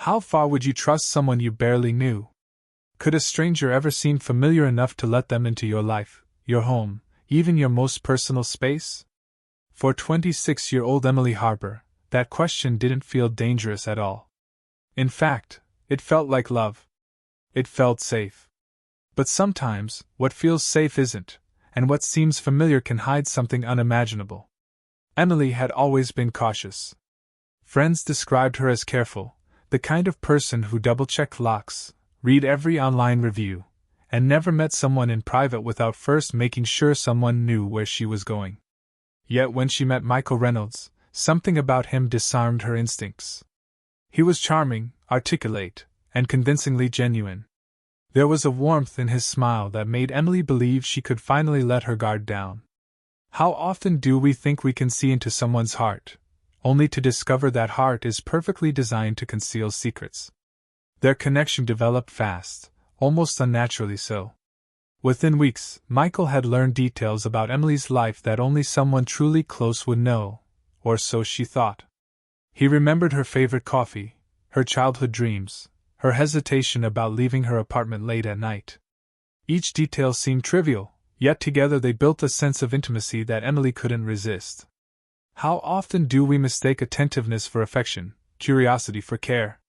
How far would you trust someone you barely knew? Could a stranger ever seem familiar enough to let them into your life, your home, even your most personal space? For 26-year-old Emily Harper, that question didn't feel dangerous at all. In fact, it felt like love. It felt safe. But sometimes, what feels safe isn't, and what seems familiar can hide something unimaginable. Emily had always been cautious. Friends described her as careful, the kind of person who double-checked locks, read every online review, and never met someone in private without first making sure someone knew where she was going. Yet when she met Michael Reynolds, something about him disarmed her instincts. He was charming, articulate, and convincingly genuine. There was a warmth in his smile that made Emily believe she could finally let her guard down. How often do we think we can see into someone's heart, only to discover that heart is perfectly designed to conceal secrets? Their connection developed fast, almost unnaturally so. Within weeks, Michael had learned details about Emily's life that only someone truly close would know, or so she thought. He remembered her favorite coffee, her childhood dreams, her hesitation about leaving her apartment late at night. Each detail seemed trivial, yet together they built a sense of intimacy that Emily couldn't resist. How often do we mistake attentiveness for affection, curiosity for care?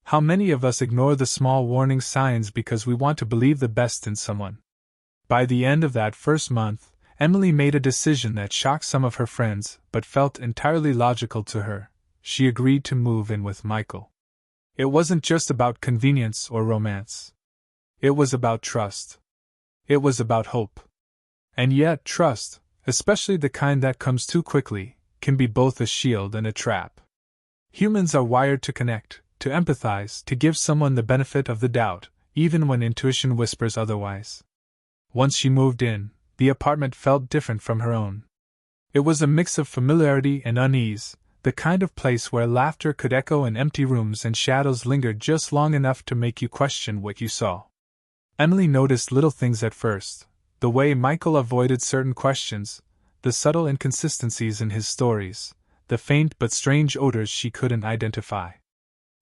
How many of us ignore the small warning signs because we want to believe the best in someone? By the end of that first month, Emily made a decision that shocked some of her friends but felt entirely logical to her. She agreed to move in with Michael. It wasn't just about convenience or romance. It was about trust. It was about hope. And yet, trust, especially the kind that comes too quickly, can be both a shield and a trap. Humans are wired to connect, to empathize, to give someone the benefit of the doubt, even when intuition whispers otherwise. Once she moved in, the apartment felt different from her own. It was a mix of familiarity and unease, the kind of place where laughter could echo in empty rooms and shadows lingered just long enough to make you question what you saw. Emily noticed little things at first, the way Michael avoided certain questions, the subtle inconsistencies in his stories, the faint but strange odors she couldn't identify.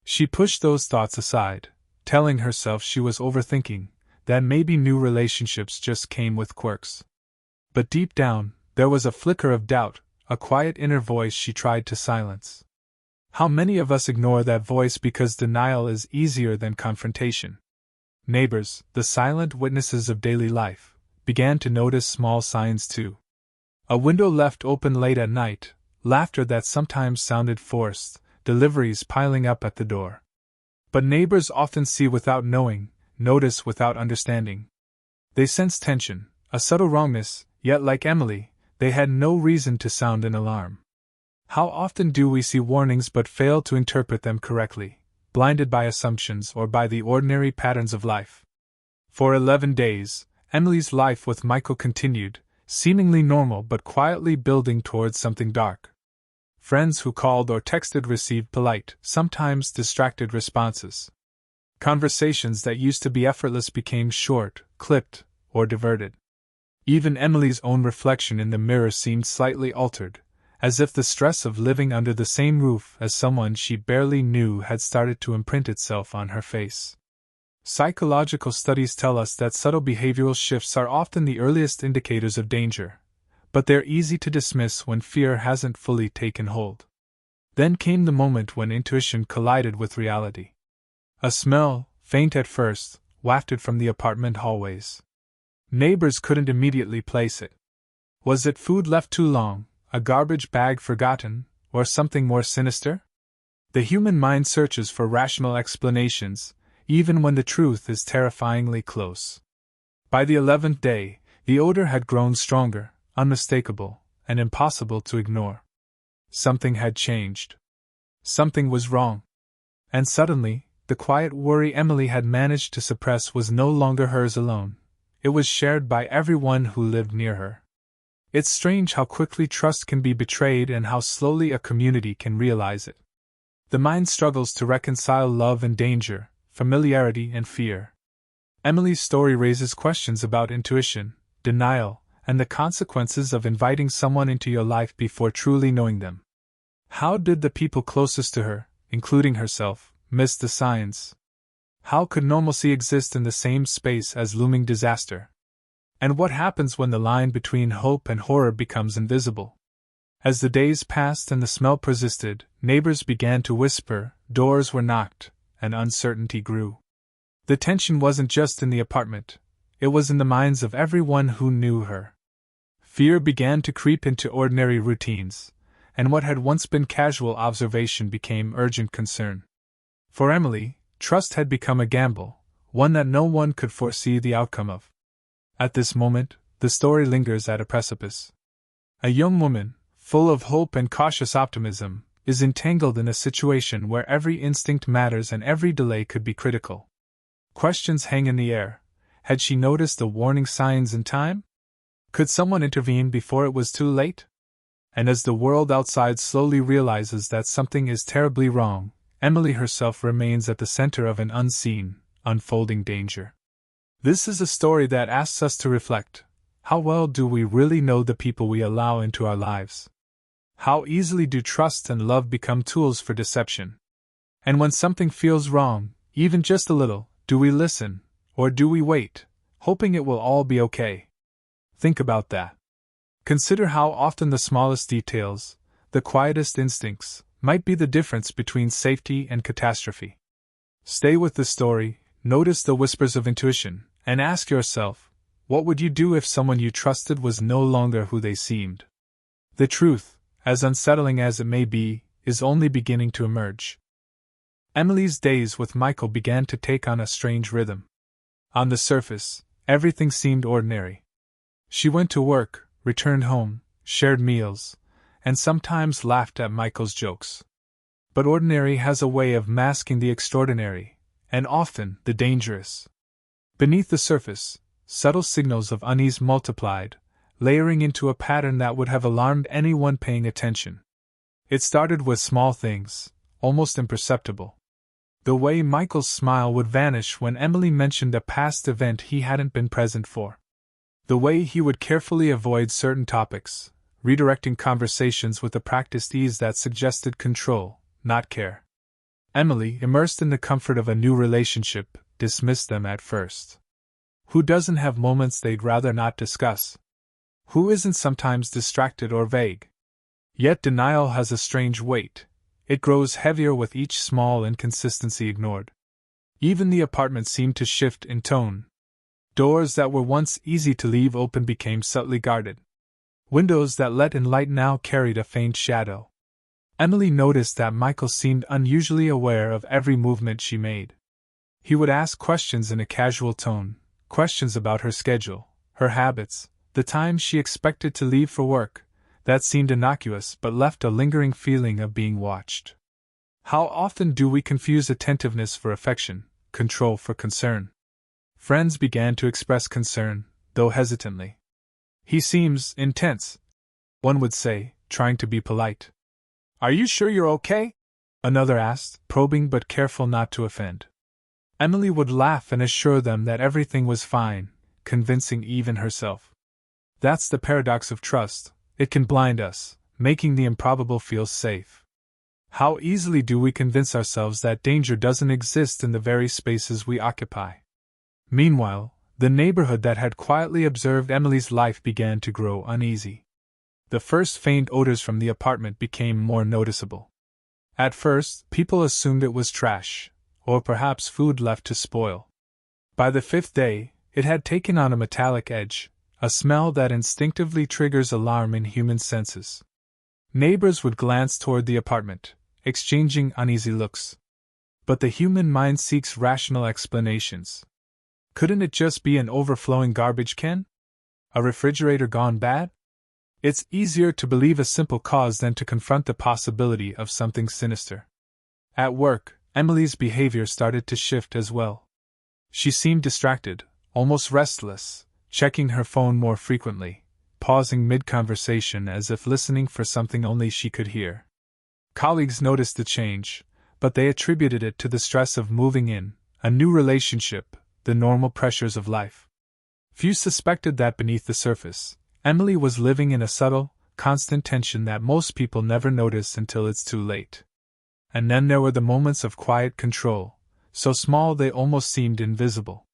She pushed those thoughts aside, telling herself she was overthinking, that maybe new relationships just came with quirks. But deep down, there was a flicker of doubt, a quiet inner voice she tried to silence. How many of us ignore that voice because denial is easier than confrontation? Neighbors, the silent witnesses of daily life, began to notice small signs too. A window left open late at night, laughter that sometimes sounded forced, deliveries piling up at the door. But neighbors often see without knowing, notice without understanding. They sense tension, a subtle wrongness, yet like Emily, they had no reason to sound an alarm. How often do we see warnings but fail to interpret them correctly, blinded by assumptions or by the ordinary patterns of life? For 11 days, Emily's life with Michael continued, seemingly normal but quietly building towards something dark. Friends who called or texted received polite, sometimes distracted responses. Conversations that used to be effortless became short, clipped, or diverted. Even Emily's own reflection in the mirror seemed slightly altered, as if the stress of living under the same roof as someone she barely knew had started to imprint itself on her face. Psychological studies tell us that subtle behavioral shifts are often the earliest indicators of danger, but they're easy to dismiss when fear hasn't fully taken hold. Then came the moment when intuition collided with reality. A smell, faint at first, wafted from the apartment hallways. Neighbors couldn't immediately place it. Was it food left too long, a garbage bag forgotten, or something more sinister? The human mind searches for rational explanations, even when the truth is terrifyingly close. By the 11th day, the odor had grown stronger, unmistakable, and impossible to ignore. Something had changed. Something was wrong. And suddenly, the quiet worry Emily had managed to suppress was no longer hers alone. It was shared by everyone who lived near her. It's strange how quickly trust can be betrayed and how slowly a community can realize it. The mind struggles to reconcile love and danger, familiarity and fear. Emily's story raises questions about intuition, denial, and the consequences of inviting someone into your life before truly knowing them. How did the people closest to her, including herself, missed the signs. How could normalcy exist in the same space as looming disaster? And what happens when the line between hope and horror becomes invisible? As the days passed and the smell persisted, neighbors began to whisper, doors were knocked, and uncertainty grew. The tension wasn't just in the apartment, it was in the minds of everyone who knew her. Fear began to creep into ordinary routines, and what had once been casual observation became urgent concern. For Emily, trust had become a gamble, one that no one could foresee the outcome of. At this moment, the story lingers at a precipice. A young woman, full of hope and cautious optimism, is entangled in a situation where every instinct matters and every delay could be critical. Questions hang in the air. Had she noticed the warning signs in time? Could someone intervene before it was too late? And as the world outside slowly realizes that something is terribly wrong, Emily herself remains at the center of an unseen, unfolding danger. This is a story that asks us to reflect. How well do we really know the people we allow into our lives? How easily do trust and love become tools for deception? And when something feels wrong, even just a little, do we listen, or do we wait, hoping it will all be okay? Think about that. Consider how often the smallest details, the quietest instincts, might be the difference between safety and catastrophe. Stay with the story, notice the whispers of intuition, and ask yourself, what would you do if someone you trusted was no longer who they seemed? The truth, as unsettling as it may be, is only beginning to emerge. Emily's days with Michael began to take on a strange rhythm. On the surface, everything seemed ordinary. She went to work, returned home, shared meals, and sometimes laughed at Michael's jokes. But ordinary has a way of masking the extraordinary, and often the dangerous. Beneath the surface, subtle signals of unease multiplied, layering into a pattern that would have alarmed anyone paying attention. It started with small things, almost imperceptible. The way Michael's smile would vanish when Emily mentioned a past event he hadn't been present for. The way he would carefully avoid certain topics, redirecting conversations with a practiced ease that suggested control, not care. Emily, immersed in the comfort of a new relationship, dismissed them at first. Who doesn't have moments they'd rather not discuss? Who isn't sometimes distracted or vague? Yet denial has a strange weight. It grows heavier with each small inconsistency ignored. Even the apartment seemed to shift in tone. Doors that were once easy to leave open became subtly guarded. Windows that let in light now carried a faint shadow. Emily noticed that Michael seemed unusually aware of every movement she made. He would ask questions in a casual tone, questions about her schedule, her habits, the time she expected to leave for work, that seemed innocuous but left a lingering feeling of being watched. How often do we confuse attentiveness for affection, control for concern? Friends began to express concern, though hesitantly. He seems intense, one would say, trying to be polite. Are you sure you're okay? Another asked, probing but careful not to offend. Emily would laugh and assure them that everything was fine, convincing even herself. That's the paradox of trust. It can blind us, making the improbable feel safe. How easily do we convince ourselves that danger doesn't exist in the very spaces we occupy? Meanwhile, the neighborhood that had quietly observed Emily's life began to grow uneasy. The first faint odors from the apartment became more noticeable. At first, people assumed it was trash, or perhaps food left to spoil. By the fifth day, it had taken on a metallic edge, a smell that instinctively triggers alarm in human senses. Neighbors would glance toward the apartment, exchanging uneasy looks. But the human mind seeks rational explanations. Couldn't it just be an overflowing garbage can? A refrigerator gone bad? It's easier to believe a simple cause than to confront the possibility of something sinister. At work, Emily's behavior started to shift as well. She seemed distracted, almost restless, checking her phone more frequently, pausing mid-conversation as if listening for something only she could hear. Colleagues noticed the change, but they attributed it to the stress of moving in, a new relationship, the normal pressures of life. Few suspected that beneath the surface, Emily was living in a subtle, constant tension that most people never notice until it's too late. And then there were the moments of quiet control, so small they almost seemed invisible.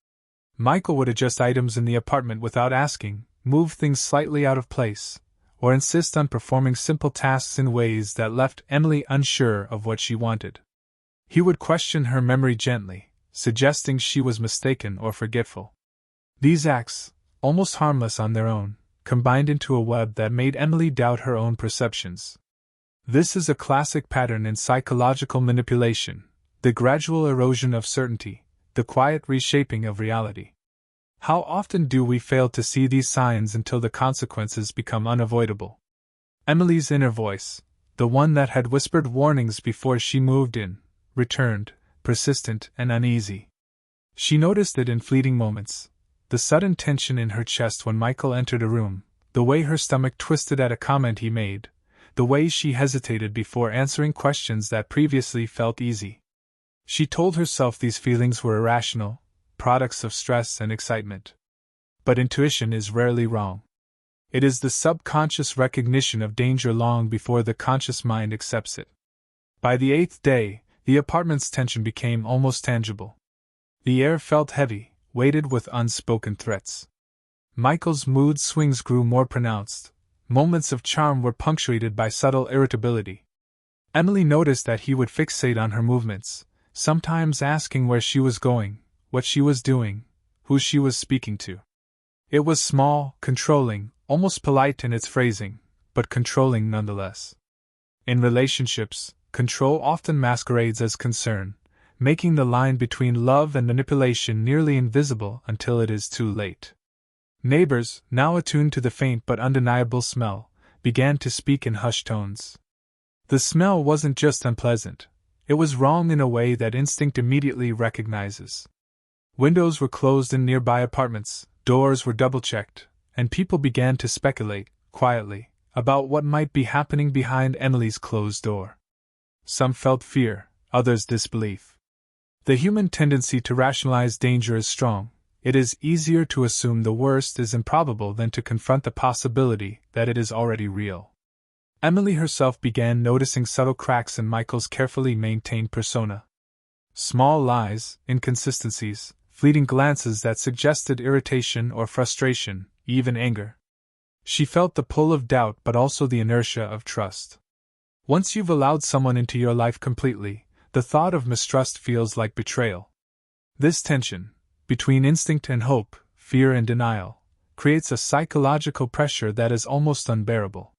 Michael would adjust items in the apartment without asking, move things slightly out of place, or insist on performing simple tasks in ways that left Emily unsure of what she wanted. He would question her memory gently, suggesting she was mistaken or forgetful. These acts, almost harmless on their own, combined into a web that made Emily doubt her own perceptions. This is a classic pattern in psychological manipulation, the gradual erosion of certainty, the quiet reshaping of reality. How often do we fail to see these signs until the consequences become unavoidable? Emily's inner voice, the one that had whispered warnings before she moved in, returned, persistent and uneasy. She noticed it in fleeting moments, the sudden tension in her chest when Michael entered a room, the way her stomach twisted at a comment he made, the way she hesitated before answering questions that previously felt easy. She told herself these feelings were irrational, products of stress and excitement. But intuition is rarely wrong. It is the subconscious recognition of danger long before the conscious mind accepts it. By the 8th day, the apartment's tension became almost tangible. The air felt heavy, weighted with unspoken threats. Michael's mood swings grew more pronounced. Moments of charm were punctuated by subtle irritability. Emily noticed that he would fixate on her movements, sometimes asking where she was going, what she was doing, who she was speaking to. It was small, controlling, almost polite in its phrasing, but controlling nonetheless. In relationships, control often masquerades as concern, making the line between love and manipulation nearly invisible until it is too late. Neighbors, now attuned to the faint but undeniable smell, began to speak in hushed tones. The smell wasn't just unpleasant, it was wrong in a way that instinct immediately recognizes. Windows were closed in nearby apartments, doors were double-checked, and people began to speculate, quietly, about what might be happening behind Emily's closed door. Some felt fear, others disbelief. The human tendency to rationalize danger is strong. It is easier to assume the worst is improbable than to confront the possibility that it is already real. Emily herself began noticing subtle cracks in Michael's carefully maintained persona. Small lies, inconsistencies, fleeting glances that suggested irritation or frustration, even anger. She felt the pull of doubt but also the inertia of trust. Once you've allowed someone into your life completely, the thought of mistrust feels like betrayal. This tension, between instinct and hope, fear and denial, creates a psychological pressure that is almost unbearable.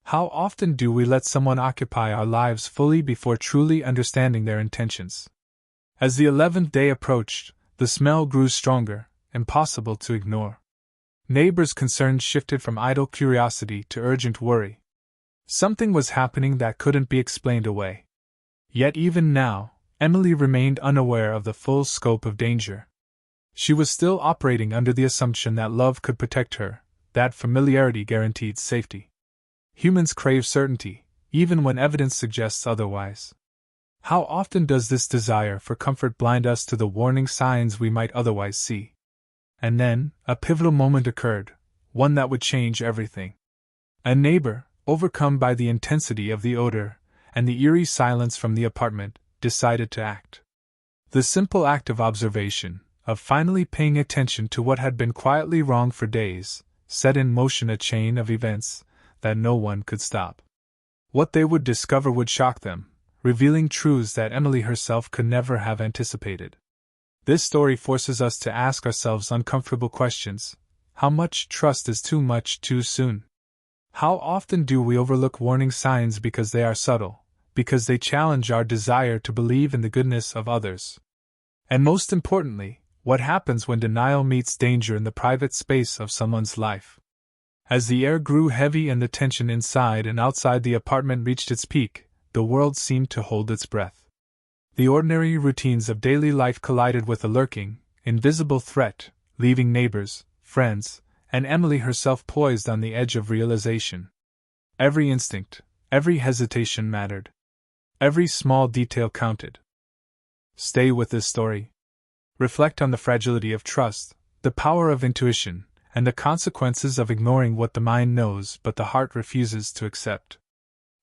How often do we let someone occupy our lives fully before truly understanding their intentions? As the 11th day approached, the smell grew stronger, impossible to ignore. Neighbors' concerns shifted from idle curiosity to urgent worry. Something was happening that couldn't be explained away. Yet even now, Emily remained unaware of the full scope of danger. She was still operating under the assumption that love could protect her, that familiarity guaranteed safety. Humans crave certainty, even when evidence suggests otherwise. How often does this desire for comfort blind us to the warning signs we might otherwise see? And then, a pivotal moment occurred, one that would change everything. A neighbor, overcome by the intensity of the odor and the eerie silence from the apartment, decided to act. The simple act of observation, of finally paying attention to what had been quietly wrong for days, set in motion a chain of events that no one could stop. What they would discover would shock them, revealing truths that Emily herself could never have anticipated. This story forces us to ask ourselves uncomfortable questions. How much trust is too much too soon? How often do we overlook warning signs because they are subtle, because they challenge our desire to believe in the goodness of others? And most importantly, what happens when denial meets danger in the private space of someone's life? As the air grew heavy and the tension inside and outside the apartment reached its peak, the world seemed to hold its breath. The ordinary routines of daily life collided with a lurking, invisible threat, leaving neighbors, friends, and Emily herself poised on the edge of realization. Every instinct, every hesitation mattered. Every small detail counted. Stay with this story. Reflect on the fragility of trust, the power of intuition, and the consequences of ignoring what the mind knows but the heart refuses to accept.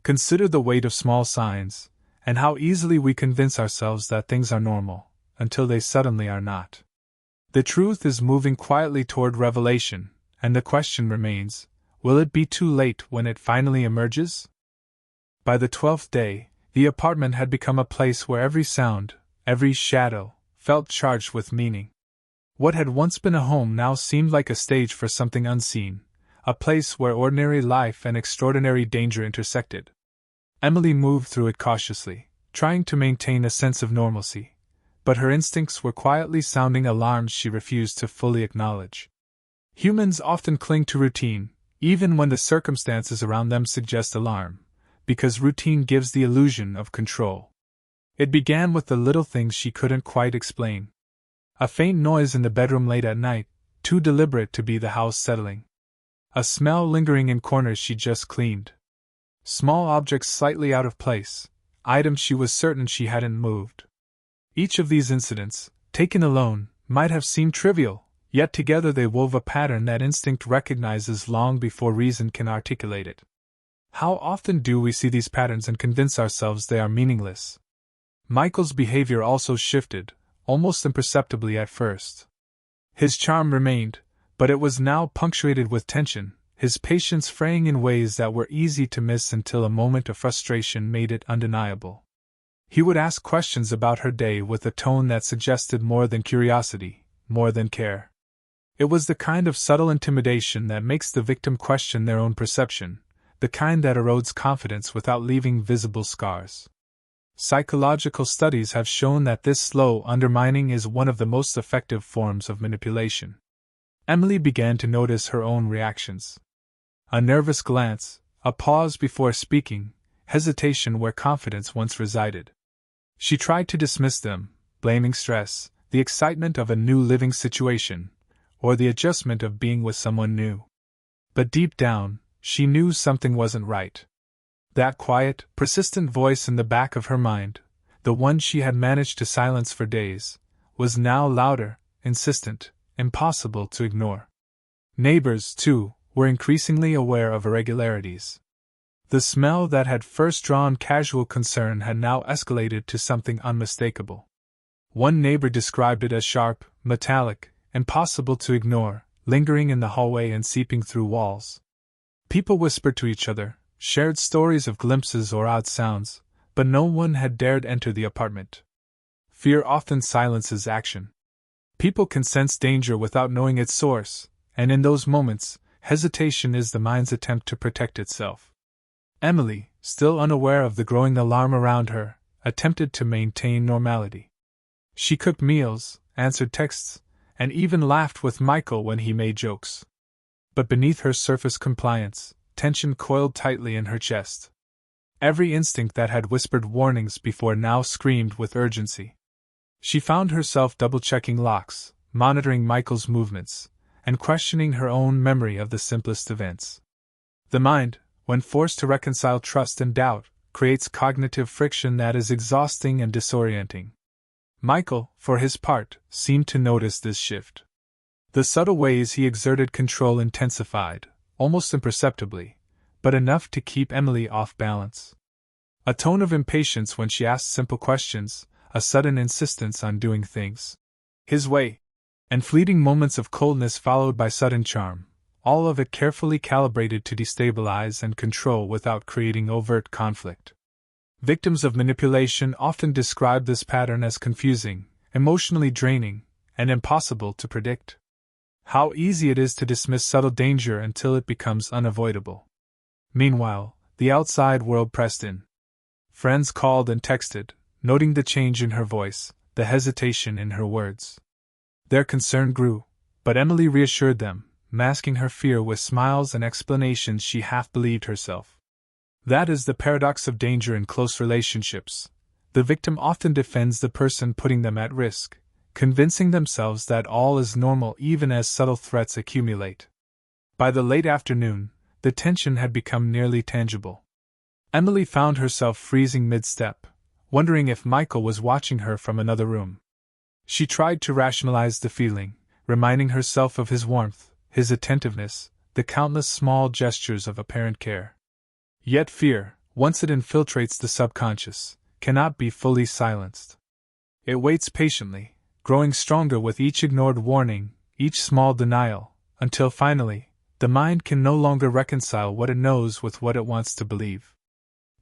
Consider the weight of small signs, and how easily we convince ourselves that things are normal, until they suddenly are not. The truth is moving quietly toward revelation, and the question remains, will it be too late when it finally emerges? By the 12th day, the apartment had become a place where every sound, every shadow, felt charged with meaning. What had once been a home now seemed like a stage for something unseen, a place where ordinary life and extraordinary danger intersected. Emily moved through it cautiously, trying to maintain a sense of normalcy, but her instincts were quietly sounding alarms she refused to fully acknowledge. Humans often cling to routine, even when the circumstances around them suggest alarm, because routine gives the illusion of control. It began with the little things she couldn't quite explain. A faint noise in the bedroom late at night, too deliberate to be the house settling. A smell lingering in corners she just cleaned. Small objects slightly out of place, items she was certain she hadn't moved. Each of these incidents, taken alone, might have seemed trivial, yet together they wove a pattern that instinct recognizes long before reason can articulate it. How often do we see these patterns and convince ourselves they are meaningless? Michael's behavior also shifted, almost imperceptibly at first. His charm remained, but it was now punctuated with tension, his patience fraying in ways that were easy to miss until a moment of frustration made it undeniable. He would ask questions about her day with a tone that suggested more than curiosity, more than care. It was the kind of subtle intimidation that makes the victim question their own perception, the kind that erodes confidence without leaving visible scars. Psychological studies have shown that this slow undermining is one of the most effective forms of manipulation. Emily began to notice her own reactions. A nervous glance, a pause before speaking, hesitation where confidence once resided. She tried to dismiss them, blaming stress, the excitement of a new living situation, or the adjustment of being with someone new. But deep down, she knew something wasn't right. That quiet, persistent voice in the back of her mind, the one she had managed to silence for days, was now louder, insistent, impossible to ignore. Neighbors, too, were increasingly aware of irregularities. The smell that had first drawn casual concern had now escalated to something unmistakable. One neighbor described it as sharp, metallic, impossible to ignore, lingering in the hallway and seeping through walls. People whispered to each other, shared stories of glimpses or odd sounds, but no one had dared enter the apartment. Fear often silences action. People can sense danger without knowing its source, and in those moments, hesitation is the mind's attempt to protect itself. Emily, still unaware of the growing alarm around her, attempted to maintain normality. She cooked meals, answered texts, and even laughed with Michael when he made jokes. But beneath her surface compliance, tension coiled tightly in her chest. Every instinct that had whispered warnings before now screamed with urgency. She found herself double-checking locks, monitoring Michael's movements, and questioning her own memory of the simplest events. The mind, when forced to reconcile trust and doubt, creates cognitive friction that is exhausting and disorienting. Michael, for his part, seemed to notice this shift. The subtle ways he exerted control intensified, almost imperceptibly, but enough to keep Emily off balance. A tone of impatience when she asked simple questions, a sudden insistence on doing things his way, and fleeting moments of coldness followed by sudden charm, all of it carefully calibrated to destabilize and control without creating overt conflict. Victims of manipulation often describe this pattern as confusing, emotionally draining, and impossible to predict. How easy it is to dismiss subtle danger until it becomes unavoidable. Meanwhile, the outside world pressed in. Friends called and texted, noting the change in her voice, the hesitation in her words. Their concern grew, but Emily reassured them, masking her fear with smiles and explanations she half believed herself. That is the paradox of danger in close relationships. The victim often defends the person putting them at risk, convincing themselves that all is normal even as subtle threats accumulate. By the late afternoon, the tension had become nearly tangible. Emily found herself freezing mid-step, wondering if Michael was watching her from another room. She tried to rationalize the feeling, reminding herself of his warmth, his attentiveness, the countless small gestures of apparent care. Yet fear, once it infiltrates the subconscious, cannot be fully silenced. It waits patiently, growing stronger with each ignored warning, each small denial, until finally, the mind can no longer reconcile what it knows with what it wants to believe.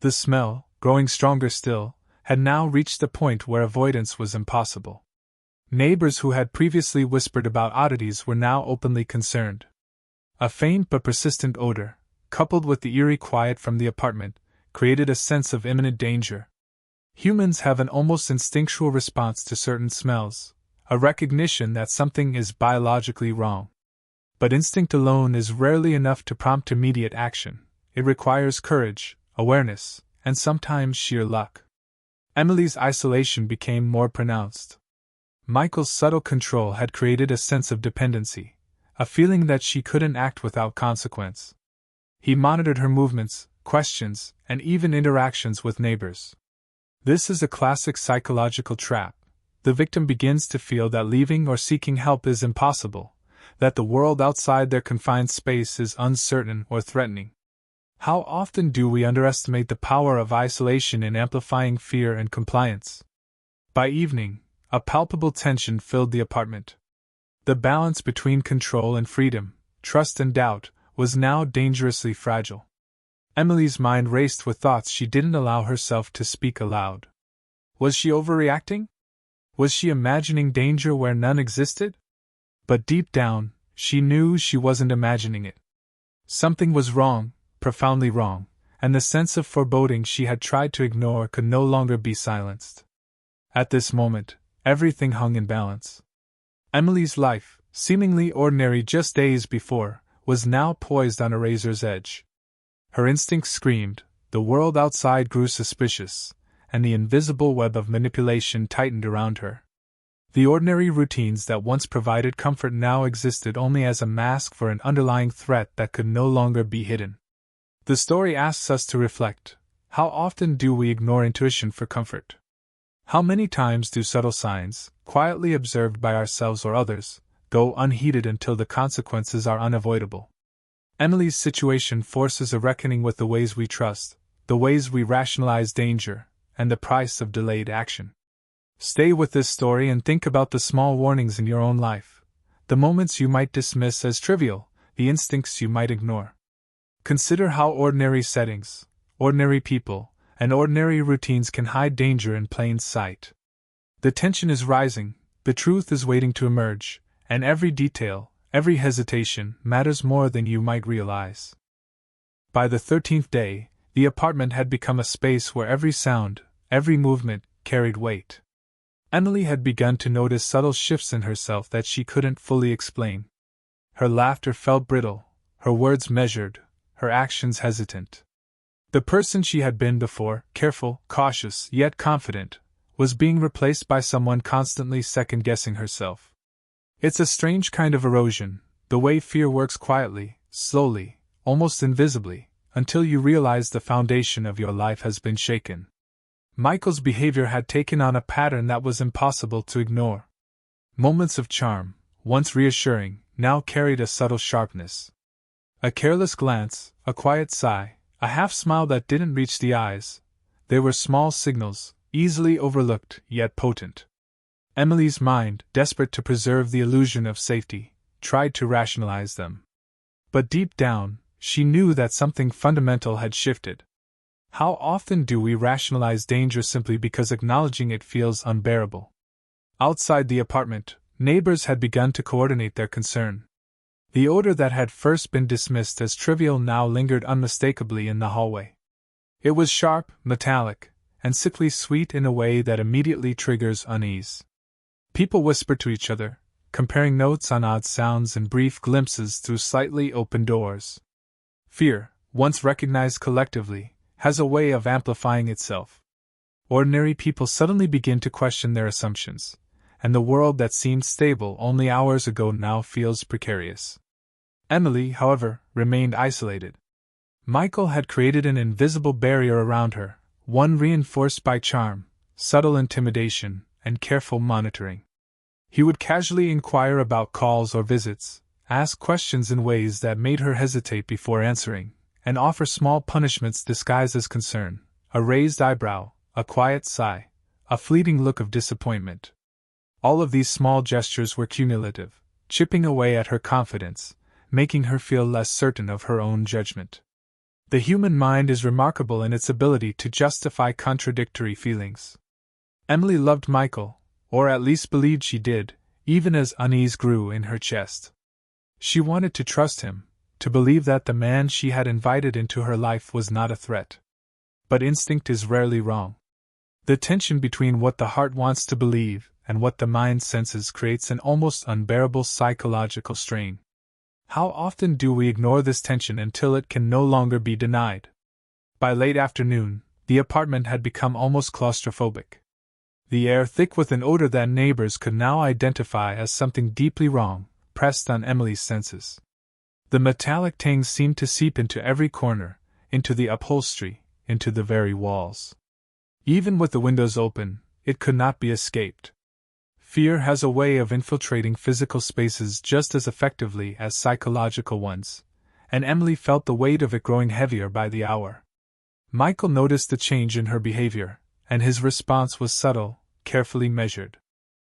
The smell, growing stronger still, had now reached the point where avoidance was impossible. Neighbors who had previously whispered about oddities were now openly concerned. A faint but persistent odor, coupled with the eerie quiet from the apartment, created a sense of imminent danger. Humans have an almost instinctual response to certain smells, a recognition that something is biologically wrong. But instinct alone is rarely enough to prompt immediate action. It requires courage, awareness, and sometimes sheer luck. Emily's isolation became more pronounced. Michael's subtle control had created a sense of dependency, a feeling that she couldn't act without consequence. He monitored her movements, questions, and even interactions with neighbors. This is a classic psychological trap. The victim begins to feel that leaving or seeking help is impossible, that the world outside their confined space is uncertain or threatening. How often do we underestimate the power of isolation in amplifying fear and compliance? By evening, a palpable tension filled the apartment. The balance between control and freedom, trust and doubt, was now dangerously fragile. Emily's mind raced with thoughts she didn't allow herself to speak aloud. Was she overreacting? Was she imagining danger where none existed? But deep down, she knew she wasn't imagining it. Something was wrong, profoundly wrong, and the sense of foreboding she had tried to ignore could no longer be silenced. At this moment, everything hung in balance. Emily's life, seemingly ordinary just days before, was now poised on a razor's edge. Her instincts screamed, the world outside grew suspicious, and the invisible web of manipulation tightened around her. The ordinary routines that once provided comfort now existed only as a mask for an underlying threat that could no longer be hidden. The story asks us to reflect. How often do we ignore intuition for comfort? How many times do subtle signs, quietly observed by ourselves or others, go unheeded until the consequences are unavoidable? Emily's situation forces a reckoning with the ways we trust, the ways we rationalize danger, and the price of delayed action. Stay with this story and think about the small warnings in your own life, the moments you might dismiss as trivial, the instincts you might ignore. Consider how ordinary settings, ordinary people, and ordinary routines can hide danger in plain sight. The tension is rising, the truth is waiting to emerge, and every detail, every hesitation, matters more than you might realize. By the 13th day, the apartment had become a space where every sound, every movement, carried weight. Emily had begun to notice subtle shifts in herself that she couldn't fully explain. Her laughter felt brittle, her words measured, her actions hesitant. The person she had been before, careful, cautious, yet confident, was being replaced by someone constantly second-guessing herself. It's a strange kind of erosion, the way fear works quietly, slowly, almost invisibly, until you realize the foundation of your life has been shaken. Michael's behavior had taken on a pattern that was impossible to ignore. Moments of charm, once reassuring, now carried a subtle sharpness. A careless glance, a quiet sigh, a half-smile that didn't reach the eyes. They were small signals, easily overlooked, yet potent. Emily's mind, desperate to preserve the illusion of safety, tried to rationalize them. But deep down, she knew that something fundamental had shifted. How often do we rationalize danger simply because acknowledging it feels unbearable? Outside the apartment, neighbors had begun to coordinate their concern. The odor that had first been dismissed as trivial now lingered unmistakably in the hallway. It was sharp, metallic, and sickly sweet in a way that immediately triggers unease. People whispered to each other, comparing notes on odd sounds and brief glimpses through slightly open doors. Fear, once recognized collectively, has a way of amplifying itself. Ordinary people suddenly begin to question their assumptions, and the world that seemed stable only hours ago now feels precarious. Emily, however, remained isolated. Michael had created an invisible barrier around her, one reinforced by charm, subtle intimidation, and careful monitoring. He would casually inquire about calls or visits, ask questions in ways that made her hesitate before answering, and offer small punishments disguised as concern, a raised eyebrow, a quiet sigh, a fleeting look of disappointment. All of these small gestures were cumulative, chipping away at her confidence, making her feel less certain of her own judgment. The human mind is remarkable in its ability to justify contradictory feelings. Emily loved Michael, or at least believed she did, even as unease grew in her chest. She wanted to trust him, to believe that the man she had invited into her life was not a threat. But instinct is rarely wrong. The tension between what the heart wants to believe and what the mind senses creates an almost unbearable psychological strain. How often do we ignore this tension until it can no longer be denied? By late afternoon, the apartment had become almost claustrophobic. The air, thick with an odor that neighbors could now identify as something deeply wrong, pressed on Emily's senses. The metallic tang seemed to seep into every corner, into the upholstery, into the very walls. Even with the windows open, it could not be escaped. Fear has a way of infiltrating physical spaces just as effectively as psychological ones, and Emily felt the weight of it growing heavier by the hour. Michael noticed the change in her behavior, and his response was subtle, carefully measured.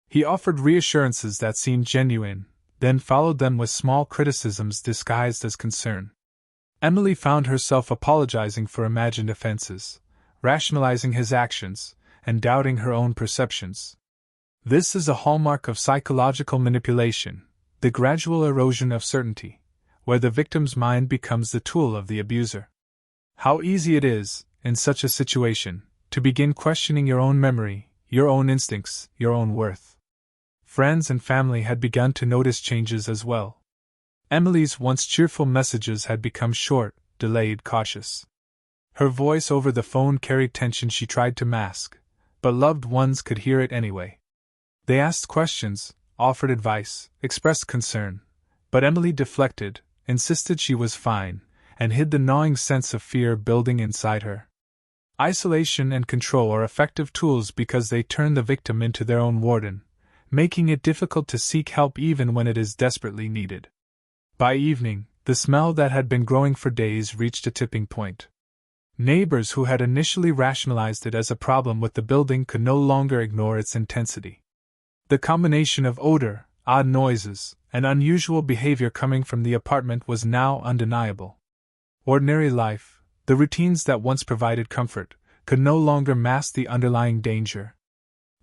He offered reassurances that seemed genuine, then followed them with small criticisms disguised as concern. Emily found herself apologizing for imagined offenses, rationalizing his actions, and doubting her own perceptions. This is a hallmark of psychological manipulation, the gradual erosion of certainty, where the victim's mind becomes the tool of the abuser. How easy it is, in such a situation, to begin questioning your own memory, your own instincts, your own worth. Friends and family had begun to notice changes as well. Emily's once cheerful messages had become short, delayed, cautious. Her voice over the phone carried tension she tried to mask, but loved ones could hear it anyway. They asked questions, offered advice, expressed concern, but Emily deflected, insisted she was fine, and hid the gnawing sense of fear building inside her. Isolation and control are effective tools because they turn the victim into their own warden, making it difficult to seek help even when it is desperately needed. By evening, the smell that had been growing for days reached a tipping point. Neighbors who had initially rationalized it as a problem with the building could no longer ignore its intensity. The combination of odor, odd noises, and unusual behavior coming from the apartment was now undeniable. Ordinary life, the routines that once provided comfort, could no longer mask the underlying danger.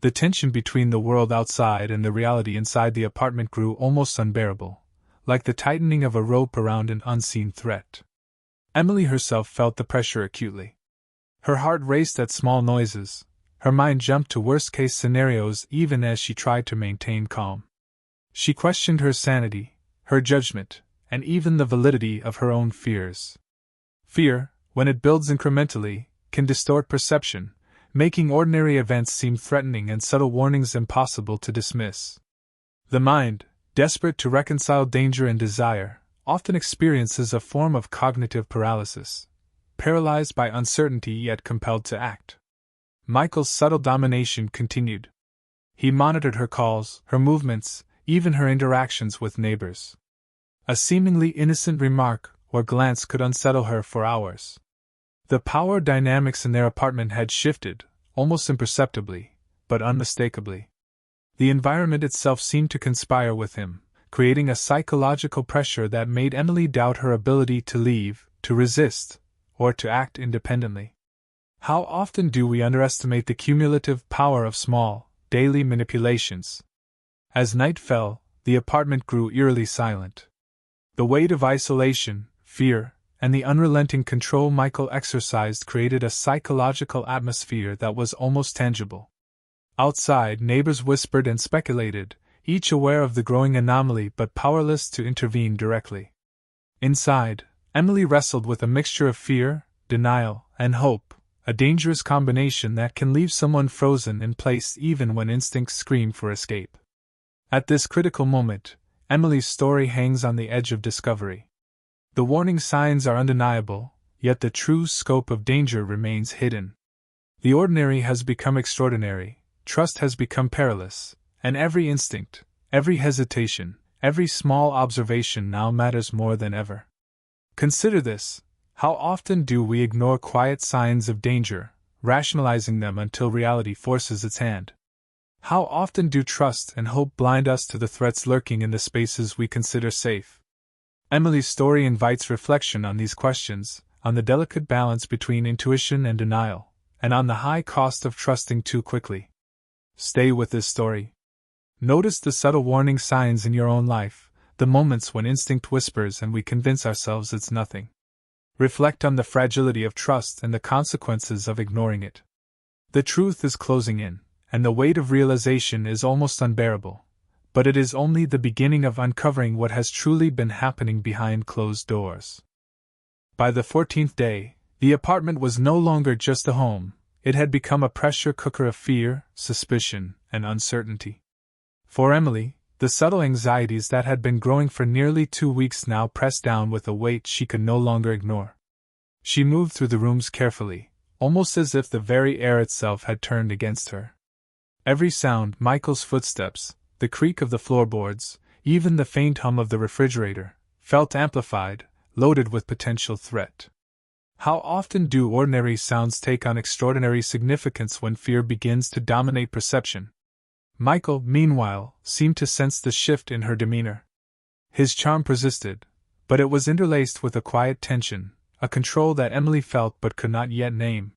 The tension between the world outside and the reality inside the apartment grew almost unbearable, like the tightening of a rope around an unseen threat. Emily herself felt the pressure acutely. Her heart raced at small noises, her mind jumped to worst-case scenarios even as she tried to maintain calm. She questioned her sanity, her judgment, and even the validity of her own fears. Fear, when it builds incrementally, can distort perception, making ordinary events seem threatening and subtle warnings impossible to dismiss. The mind, desperate to reconcile danger and desire, often experiences a form of cognitive paralysis, paralyzed by uncertainty yet compelled to act. Michael's subtle domination continued. He monitored her calls, her movements, even her interactions with neighbors. A seemingly innocent remark or glance could unsettle her for hours. The power dynamics in their apartment had shifted, almost imperceptibly, but unmistakably. The environment itself seemed to conspire with him, creating a psychological pressure that made Emily doubt her ability to leave, to resist, or to act independently. How often do we underestimate the cumulative power of small, daily manipulations? As night fell, the apartment grew eerily silent. The weight of isolation, fear, and the unrelenting control Michael exercised created a psychological atmosphere that was almost tangible. Outside, neighbors whispered and speculated, each aware of the growing anomaly but powerless to intervene directly. Inside, Emily wrestled with a mixture of fear, denial, and hope, a dangerous combination that can leave someone frozen in place even when instincts scream for escape. At this critical moment, Emily's story hangs on the edge of discovery. The warning signs are undeniable, yet the true scope of danger remains hidden. The ordinary has become extraordinary, trust has become perilous, and every instinct, every hesitation, every small observation now matters more than ever. Consider this: how often do we ignore quiet signs of danger, rationalizing them until reality forces its hand. How often do trust and hope blind us to the threats lurking in the spaces we consider safe? Emily's story invites reflection on these questions, on the delicate balance between intuition and denial, and on the high cost of trusting too quickly. Stay with this story. Notice the subtle warning signs in your own life, the moments when instinct whispers and we convince ourselves it's nothing. Reflect on the fragility of trust and the consequences of ignoring it. The truth is closing in, and the weight of realization is almost unbearable, but it is only the beginning of uncovering what has truly been happening behind closed doors. By the 14th day, the apartment was no longer just a home, it had become a pressure cooker of fear, suspicion, and uncertainty. For Emily, the subtle anxieties that had been growing for nearly 2 weeks now pressed down with a weight she could no longer ignore. She moved through the rooms carefully, almost as if the very air itself had turned against her. Every sound, Michael's footsteps, the creak of the floorboards, even the faint hum of the refrigerator, felt amplified, loaded with potential threat. How often do ordinary sounds take on extraordinary significance when fear begins to dominate perception? Michael, meanwhile, seemed to sense the shift in her demeanor. His charm persisted, but it was interlaced with a quiet tension, a control that Emily felt but could not yet name.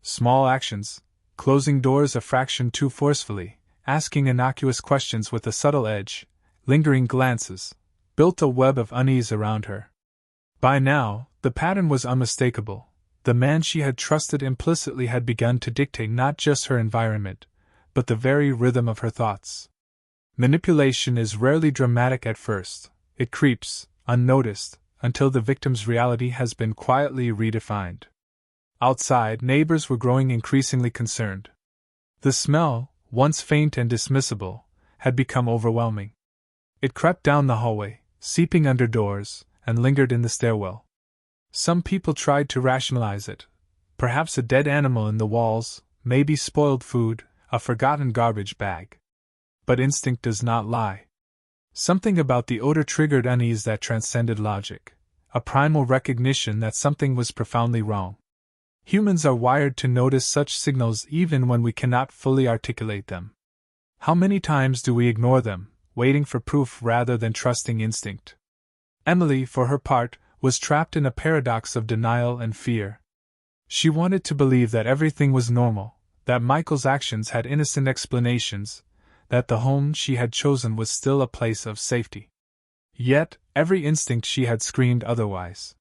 Small actions, closing doors a fraction too forcefully, asking innocuous questions with a subtle edge, lingering glances, built a web of unease around her. By now, the pattern was unmistakable. The man she had trusted implicitly had begun to dictate not just her environment, but the very rhythm of her thoughts. Manipulation is rarely dramatic at first. It creeps, unnoticed, until the victim's reality has been quietly redefined. Outside, neighbors were growing increasingly concerned. The smell, once faint and dismissible, had become overwhelming. It crept down the hallway, seeping under doors, and lingered in the stairwell. Some people tried to rationalize it. Perhaps a dead animal in the walls, maybe spoiled food, a forgotten garbage bag. But instinct does not lie. Something about the odor triggered unease that transcended logic, a primal recognition that something was profoundly wrong. Humans are wired to notice such signals even when we cannot fully articulate them. How many times do we ignore them, waiting for proof rather than trusting instinct? Emily, for her part, was trapped in a paradox of denial and fear. She wanted to believe that everything was normal, that Michael's actions had innocent explanations, that the home she had chosen was still a place of safety. Yet, every instinct she had screamed otherwise.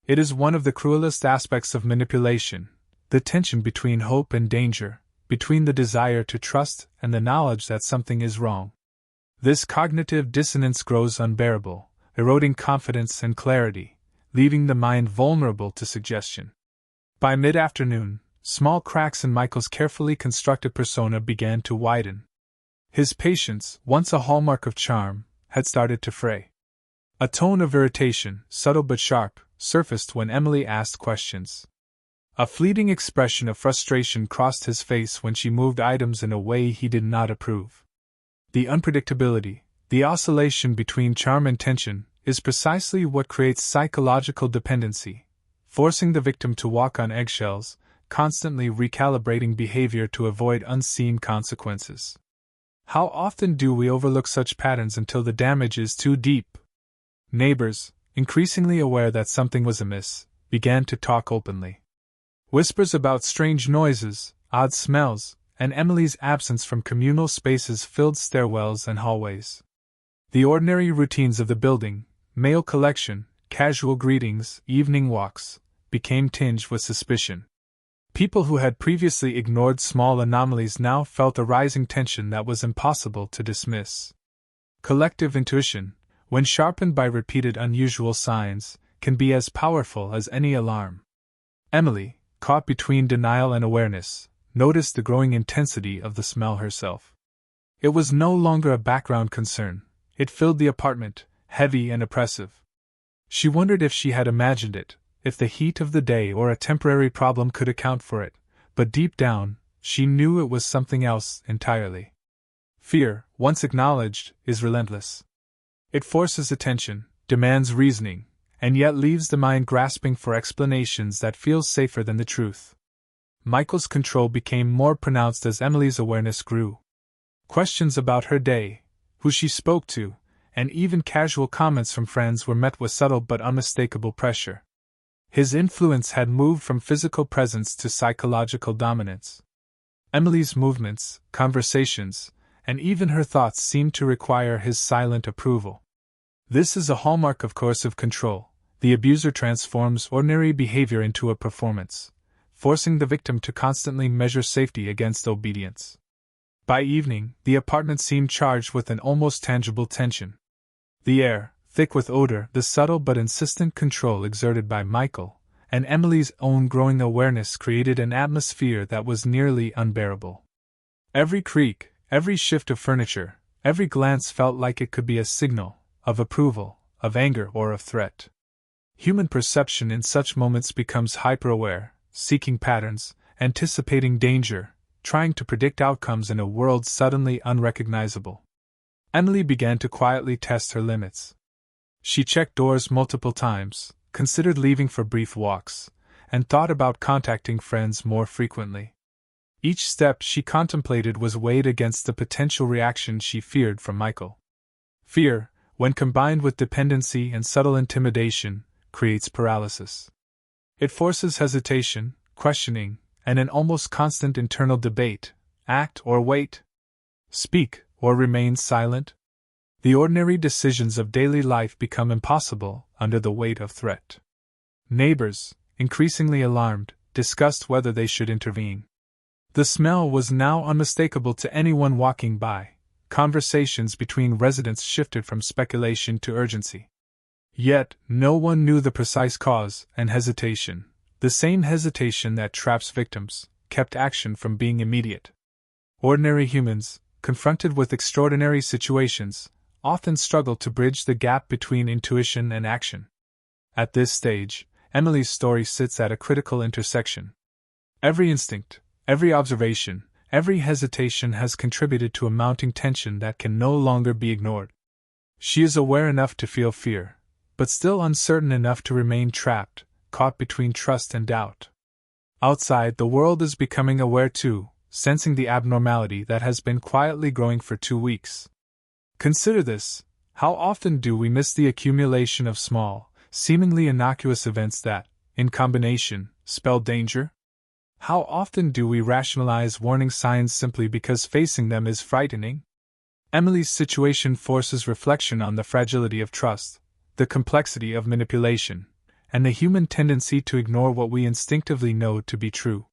It is one of the cruelest aspects of manipulation, the tension between hope and danger, between the desire to trust and the knowledge that something is wrong. This cognitive dissonance grows unbearable, eroding confidence and clarity, leaving the mind vulnerable to suggestion. By mid-afternoon, small cracks in Michael's carefully constructed persona began to widen. His patience, once a hallmark of charm, had started to fray. A tone of irritation, subtle but sharp, surfaced when Emily asked questions. A fleeting expression of frustration crossed his face when she moved items in a way he did not approve. The unpredictability, the oscillation between charm and tension, is precisely what creates psychological dependency, forcing the victim to walk on eggshells, constantly recalibrating behavior to avoid unseen consequences. How often do we overlook such patterns until the damage is too deep? Neighbors, increasingly aware that something was amiss, began to talk openly. Whispers about strange noises, odd smells, and Emily's absence from communal spaces filled stairwells and hallways. The ordinary routines of the building, mail collection, casual greetings, evening walks, became tinged with suspicion. People who had previously ignored small anomalies now felt a rising tension that was impossible to dismiss. Collective intuition, when sharpened by repeated unusual signs, can be as powerful as any alarm. Emily, caught between denial and awareness, noticed the growing intensity of the smell herself. It was no longer a background concern, it filled the apartment, heavy and oppressive. She wondered if she had imagined it, if the heat of the day or a temporary problem could account for it, but deep down, she knew it was something else entirely. Fear, once acknowledged, is relentless. It forces attention, demands reasoning, and yet leaves the mind grasping for explanations that feel safer than the truth. Michael's control became more pronounced as Emily's awareness grew. Questions about her day, who she spoke to, and even casual comments from friends were met with subtle but unmistakable pressure. His influence had moved from physical presence to psychological dominance. Emily's movements, conversations, and even her thoughts seemed to require his silent approval. This is a hallmark of coercive control. The abuser transforms ordinary behavior into a performance, forcing the victim to constantly measure safety against obedience. By evening, the apartment seemed charged with an almost tangible tension. The air, thick with odor, the subtle but insistent control exerted by Michael, and Emily's own growing awareness created an atmosphere that was nearly unbearable. Every creak, every shift of furniture, every glance felt like it could be a signal of approval, of anger, or of threat. Human perception in such moments becomes hyper-aware, seeking patterns, anticipating danger, trying to predict outcomes in a world suddenly unrecognizable. Emily began to quietly test her limits. She checked doors multiple times, considered leaving for brief walks, and thought about contacting friends more frequently. Each step she contemplated was weighed against the potential reaction she feared from Michael. Fear, when combined with dependency and subtle intimidation, creates paralysis. It forces hesitation, questioning, and an almost constant internal debate: act or wait? Speak or remain silent? The ordinary decisions of daily life become impossible under the weight of threat. Neighbors, increasingly alarmed, discussed whether they should intervene. The smell was now unmistakable to anyone walking by. Conversations between residents shifted from speculation to urgency. Yet, no one knew the precise cause, and hesitation, the same hesitation that traps victims, kept action from being immediate. Ordinary humans, confronted with extraordinary situations, often struggle to bridge the gap between intuition and action. At this stage, Emily's story sits at a critical intersection. Every instinct, every observation, every hesitation has contributed to a mounting tension that can no longer be ignored. She is aware enough to feel fear, but still uncertain enough to remain trapped, caught between trust and doubt. Outside, the world is becoming aware too, sensing the abnormality that has been quietly growing for 2 weeks. Consider this: how often do we miss the accumulation of small, seemingly innocuous events that, in combination, spell danger? How often do we rationalize warning signs simply because facing them is frightening? Emily's situation forces reflection on the fragility of trust, the complexity of manipulation, and the human tendency to ignore what we instinctively know to be true.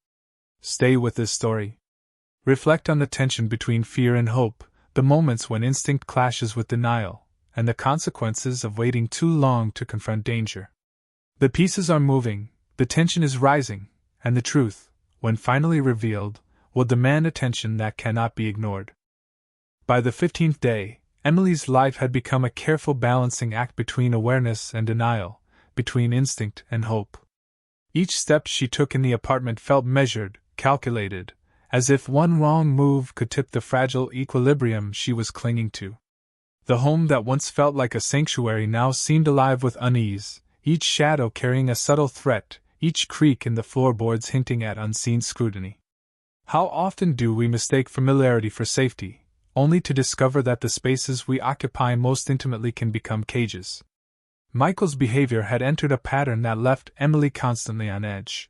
Stay with this story. Reflect on the tension between fear and hope, the moments when instinct clashes with denial, and the consequences of waiting too long to confront danger. The pieces are moving, the tension is rising, and the truth, when finally revealed, will demand attention that cannot be ignored. By the 15th day, Emily's life had become a careful balancing act between awareness and denial, between instinct and hope. Each step she took in the apartment felt measured, calculated, as if one wrong move could tip the fragile equilibrium she was clinging to. The home that once felt like a sanctuary now seemed alive with unease, each shadow carrying a subtle threat, each creak in the floorboards hinting at unseen scrutiny. How often do we mistake familiarity for safety, only to discover that the spaces we occupy most intimately can become cages? Michael's behavior had entered a pattern that left Emily constantly on edge.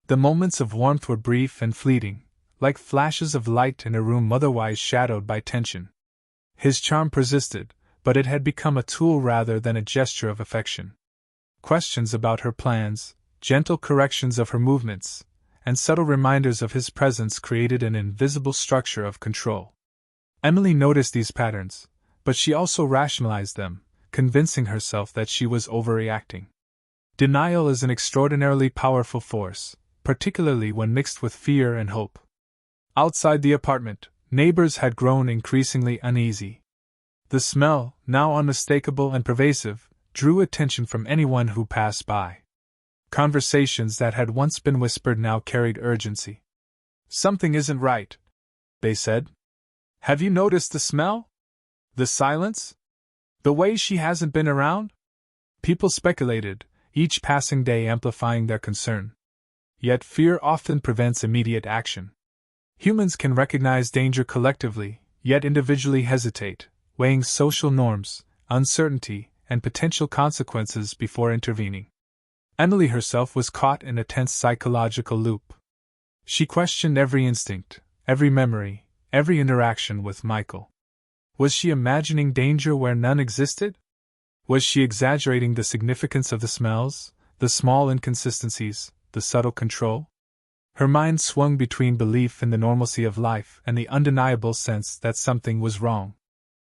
The moments of warmth were brief and fleeting, like flashes of light in a room otherwise shadowed by tension. His charm persisted, but it had become a tool rather than a gesture of affection. Questions about her plans, gentle corrections of her movements, and subtle reminders of his presence created an invisible structure of control. Emily noticed these patterns, but she also rationalized them, convincing herself that she was overreacting. Denial is an extraordinarily powerful force, particularly when mixed with fear and hope. Outside the apartment, neighbors had grown increasingly uneasy. The smell, now unmistakable and pervasive, drew attention from anyone who passed by. Conversations that had once been whispered now carried urgency. "Something isn't right," they said. "Have you noticed the smell? The silence? The way she hasn't been around?" People speculated, each passing day amplifying their concern. yet fear often prevents immediate action. Humans can recognize danger collectively, yet individually hesitate, weighing social norms, uncertainty, and potential consequences before intervening. Emily herself was caught in a tense psychological loop. She questioned every instinct, every memory, every interaction with Michael. Was she imagining danger where none existed? Was she exaggerating the significance of the smells, the small inconsistencies, the subtle control? Her mind swung between belief in the normalcy of life and the undeniable sense that something was wrong.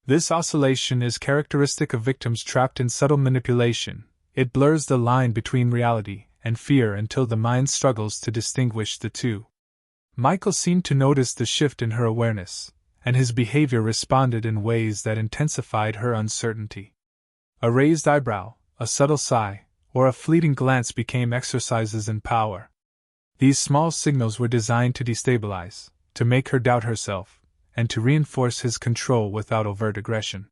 This oscillation is characteristic of victims trapped in subtle manipulation. It blurs the line between reality and fear until the mind struggles to distinguish the two. Michael seemed to notice the shift in her awareness, and his behavior responded in ways that intensified her uncertainty. A raised eyebrow, a subtle sigh, or a fleeting glance became exercises in power. These small signals were designed to destabilize, to make her doubt herself, and to reinforce his control without overt aggression.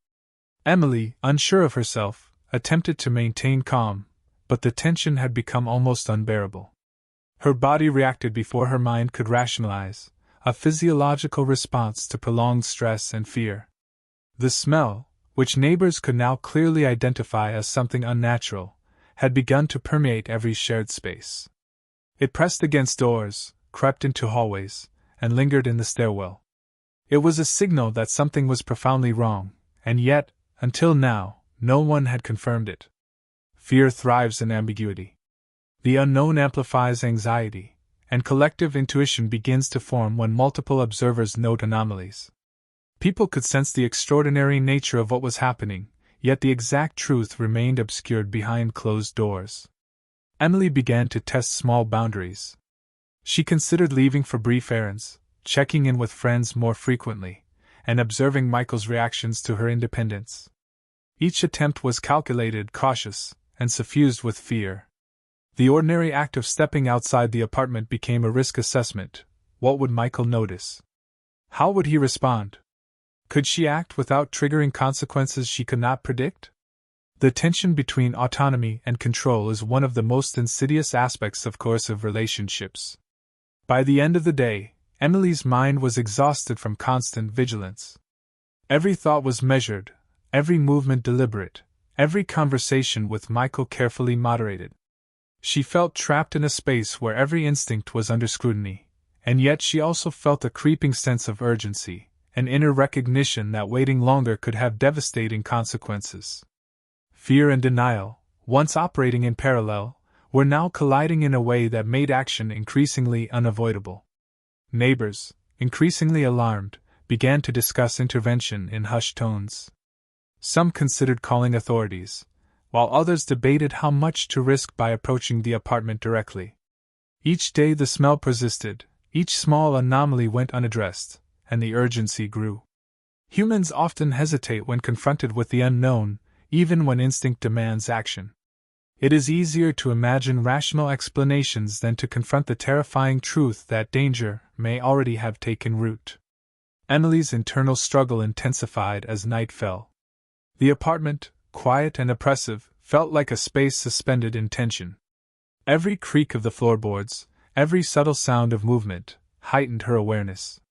Emily, unsure of herself, attempted to maintain calm, but the tension had become almost unbearable. Her body reacted before her mind could rationalize, a physiological response to prolonged stress and fear. The smell, which neighbors could now clearly identify as something unnatural, had begun to permeate every shared space. It pressed against doors, crept into hallways, and lingered in the stairwell. It was a signal that something was profoundly wrong, and yet, until now, no one had confirmed it. Fear thrives in ambiguity. The unknown amplifies anxiety, and collective intuition begins to form when multiple observers note anomalies. People could sense the extraordinary nature of what was happening, yet the exact truth remained obscured behind closed doors. Emily began to test small boundaries. She considered leaving for brief errands, checking in with friends more frequently, and observing Michael's reactions to her independence. Each attempt was calculated, cautious, and suffused with fear. The ordinary act of stepping outside the apartment became a risk assessment. What would Michael notice? How would he respond? Could she act without triggering consequences she could not predict? The tension between autonomy and control is one of the most insidious aspects of coercive relationships. By the end of the day, Emily's mind was exhausted from constant vigilance. Every thought was measured, every movement deliberate, every conversation with Michael carefully moderated. She felt trapped in a space where every instinct was under scrutiny, and yet she also felt a creeping sense of urgency, an inner recognition that waiting longer could have devastating consequences. Fear and denial, once operating in parallel, were now colliding in a way that made action increasingly unavoidable. Neighbors, increasingly alarmed, began to discuss intervention in hushed tones. Some considered calling authorities, while others debated how much to risk by approaching the apartment directly. Each day the smell persisted, each small anomaly went unaddressed, and the urgency grew. Humans often hesitate when confronted with the unknown, even when instinct demands action. It is easier to imagine rational explanations than to confront the terrifying truth that danger may already have taken root. Emily's internal struggle intensified as night fell. The apartment, quiet and oppressive, felt like a space suspended in tension. Every creak of the floorboards, every subtle sound of movement, heightened her awareness.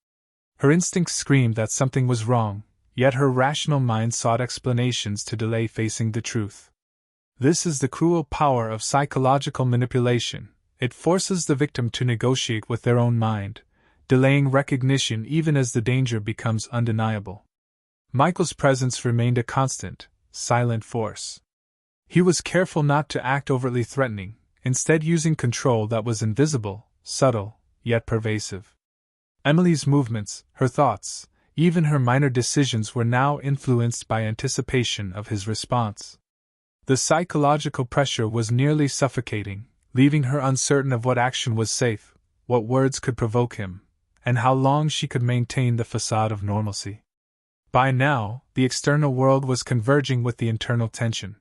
Her instincts screamed that something was wrong, yet her rational mind sought explanations to delay facing the truth. This is the cruel power of psychological manipulation. It forces the victim to negotiate with their own mind, delaying recognition even as the danger becomes undeniable. Michael's presence remained a constant, silent force. He was careful not to act overtly threatening, instead using control that was invisible, subtle, yet pervasive. Emily's movements, her thoughts, even her minor decisions were now influenced by anticipation of his response. The psychological pressure was nearly suffocating, leaving her uncertain of what action was safe, what words could provoke him, and how long she could maintain the facade of normalcy. By now, the external world was converging with the internal tension.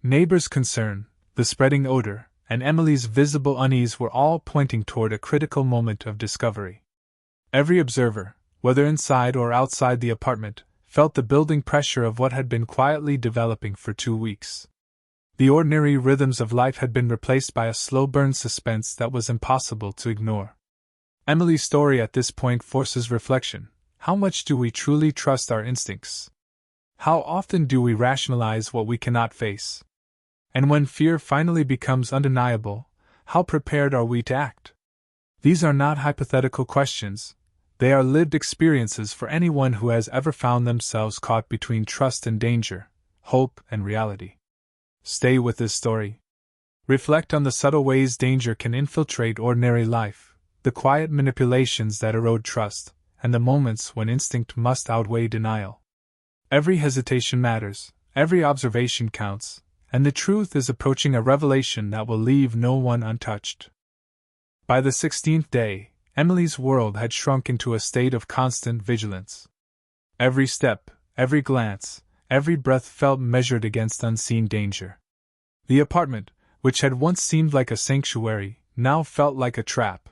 Neighbors' concern, the spreading odor, and Emily's visible unease were all pointing toward a critical moment of discovery. Every observer, whether inside or outside the apartment, felt the building pressure of what had been quietly developing for 2 weeks. The ordinary rhythms of life had been replaced by a slow-burn suspense that was impossible to ignore. Emily's story at this point forces reflection. How much do we truly trust our instincts? How often do we rationalize what we cannot face? And when fear finally becomes undeniable, how prepared are we to act? These are not hypothetical questions. They are lived experiences for anyone who has ever found themselves caught between trust and danger, hope and reality. Stay with this story. Reflect on the subtle ways danger can infiltrate ordinary life, the quiet manipulations that erode trust, and the moments when instinct must outweigh denial. Every hesitation matters, every observation counts, and the truth is approaching a revelation that will leave no one untouched. By the 16th day, Emily's world had shrunk into a state of constant vigilance. Every step, every glance, every breath felt measured against unseen danger. The apartment, which had once seemed like a sanctuary, now felt like a trap.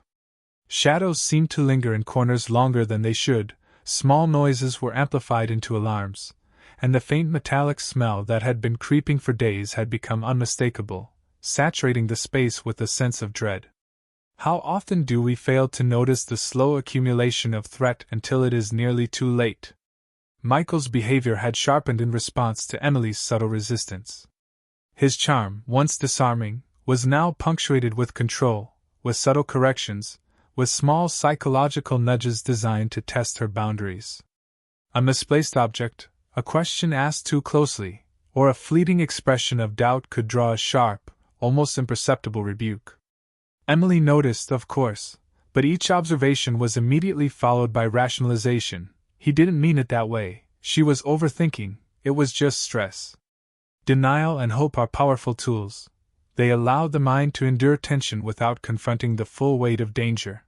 Shadows seemed to linger in corners longer than they should, small noises were amplified into alarms, and the faint metallic smell that had been creeping for days had become unmistakable, saturating the space with a sense of dread. How often do we fail to notice the slow accumulation of threat until it is nearly too late? Michael's behavior had sharpened in response to Emily's subtle resistance. His charm, once disarming, was now punctuated with control, with subtle corrections, with small psychological nudges designed to test her boundaries. A misplaced object, a question asked too closely, or a fleeting expression of doubt could draw a sharp, almost imperceptible rebuke. Emily noticed, of course, but each observation was immediately followed by rationalization. He didn't mean it that way, she was overthinking, it was just stress. Denial and hope are powerful tools. They allow the mind to endure tension without confronting the full weight of danger.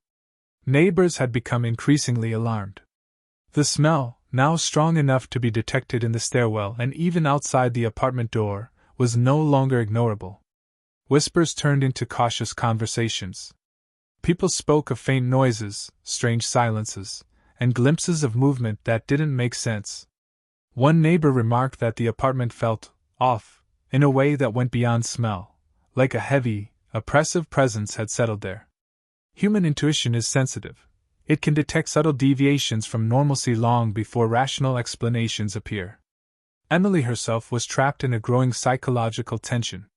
Neighbors had become increasingly alarmed. The smell, now strong enough to be detected in the stairwell and even outside the apartment door, was no longer ignorable. Whispers turned into cautious conversations. People spoke of faint noises, strange silences, and glimpses of movement that didn't make sense. One neighbor remarked that the apartment felt off, in a way that went beyond smell, like a heavy, oppressive presence had settled there. Human intuition is sensitive. It can detect subtle deviations from normalcy long before rational explanations appear. Emily herself was trapped in a growing psychological tension.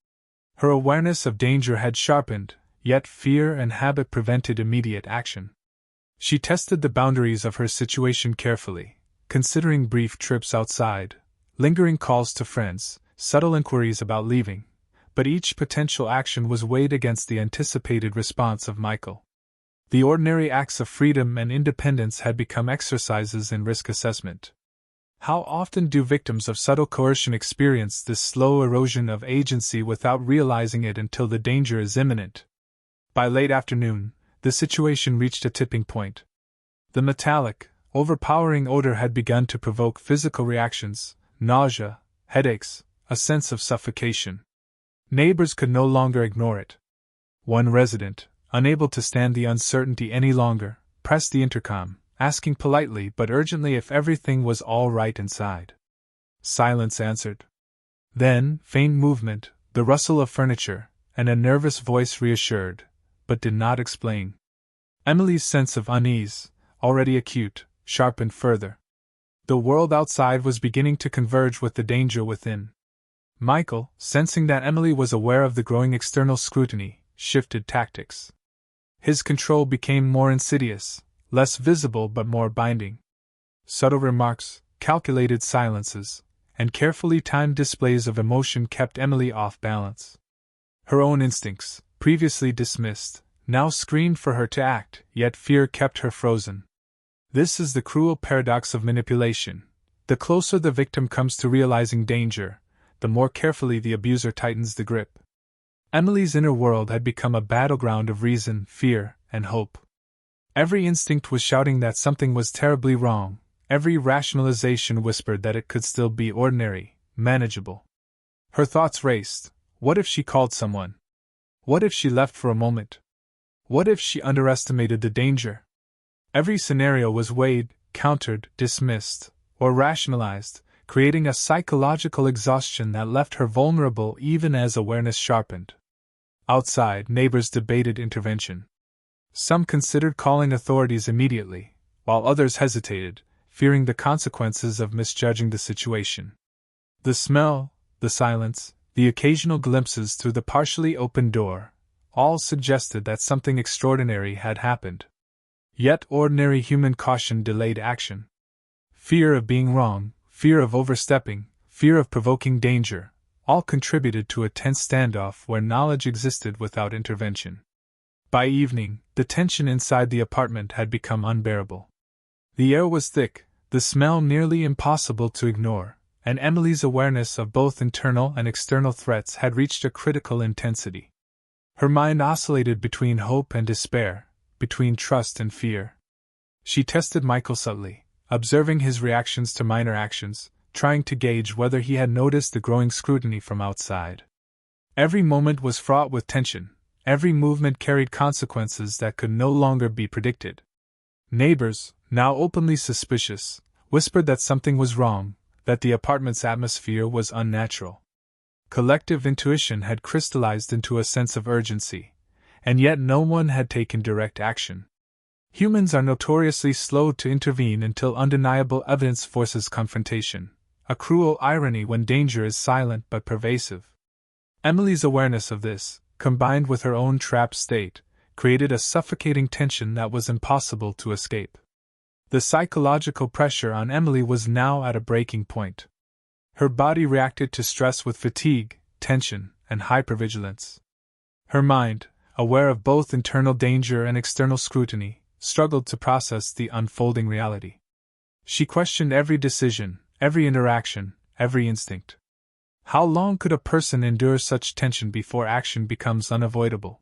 Her awareness of danger had sharpened, yet fear and habit prevented immediate action. She tested the boundaries of her situation carefully, considering brief trips outside, lingering calls to friends, subtle inquiries about leaving, but each potential action was weighed against the anticipated response of Michael. The ordinary acts of freedom and independence had become exercises in risk assessment. How often do victims of subtle coercion experience this slow erosion of agency without realizing it until the danger is imminent? By late afternoon, the situation reached a tipping point. The metallic, overpowering odor had begun to provoke physical reactions, nausea, headaches, a sense of suffocation. Neighbors could no longer ignore it. One resident, unable to stand the uncertainty any longer, pressed the intercom, asking politely but urgently if everything was all right inside. Silence answered. Then, faint movement, the rustle of furniture, and a nervous voice reassured, but did not explain. Emily's sense of unease, already acute, sharpened further. The world outside was beginning to converge with the danger within. Michael, sensing that Emily was aware of the growing external scrutiny, shifted tactics. His control became more insidious, less visible but more binding. Subtle remarks, calculated silences, and carefully timed displays of emotion kept Emily off balance. Her own instincts, previously dismissed, now screamed for her to act, yet fear kept her frozen. This is the cruel paradox of manipulation. The closer the victim comes to realizing danger, the more carefully the abuser tightens the grip. Emily's inner world had become a battleground of reason, fear, and hope. Every instinct was shouting that something was terribly wrong, every rationalization whispered that it could still be ordinary, manageable. Her thoughts raced. What if she called someone? What if she left for a moment? What if she underestimated the danger? Every scenario was weighed, countered, dismissed, or rationalized, creating a psychological exhaustion that left her vulnerable even as awareness sharpened. Outside, neighbors debated intervention. Some considered calling authorities immediately, while others hesitated, fearing the consequences of misjudging the situation. The smell, the silence, the occasional glimpses through the partially open door, all suggested that something extraordinary had happened. Yet ordinary human caution delayed action. Fear of being wrong, fear of overstepping, fear of provoking danger, all contributed to a tense standoff where knowledge existed without intervention. By evening, the tension inside the apartment had become unbearable. The air was thick, the smell nearly impossible to ignore, and Emily's awareness of both internal and external threats had reached a critical intensity. Her mind oscillated between hope and despair, between trust and fear. She tested Michael subtly, observing his reactions to minor actions, trying to gauge whether he had noticed the growing scrutiny from outside. Every moment was fraught with tension, every movement carried consequences that could no longer be predicted. Neighbors, now openly suspicious, whispered that something was wrong, that the apartment's atmosphere was unnatural. Collective intuition had crystallized into a sense of urgency, and yet no one had taken direct action. Humans are notoriously slow to intervene until undeniable evidence forces confrontation, a cruel irony when danger is silent but pervasive. Emily's awareness of this, combined with her own trapped state, created a suffocating tension that was impossible to escape. The psychological pressure on Emily was now at a breaking point. Her body reacted to stress with fatigue, tension, and hypervigilance. Her mind, aware of both internal danger and external scrutiny, struggled to process the unfolding reality. She questioned every decision, every interaction, every instinct. How long could a person endure such tension before action becomes unavoidable?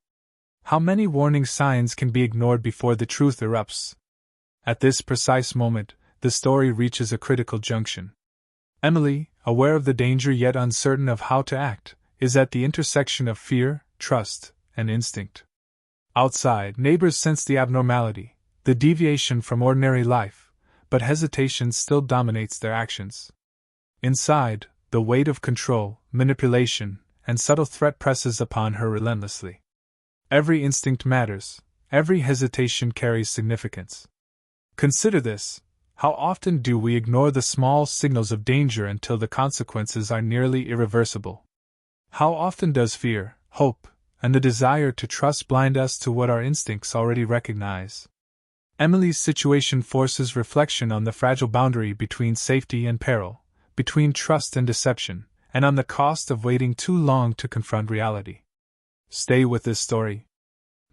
How many warning signs can be ignored before the truth erupts? At this precise moment, the story reaches a critical junction. Emily, aware of the danger yet uncertain of how to act, is at the intersection of fear, trust, and instinct. Outside, neighbors sense the abnormality, the deviation from ordinary life, but hesitation still dominates their actions. Inside, the weight of control, manipulation, and subtle threat presses upon her relentlessly. Every instinct matters, every hesitation carries significance. Consider this: how often do we ignore the small signals of danger until the consequences are nearly irreversible? How often does fear, hope, and the desire to trust blind us to what our instincts already recognize? Emily's situation forces reflection on the fragile boundary between safety and peril, between trust and deception, and on the cost of waiting too long to confront reality. Stay with this story.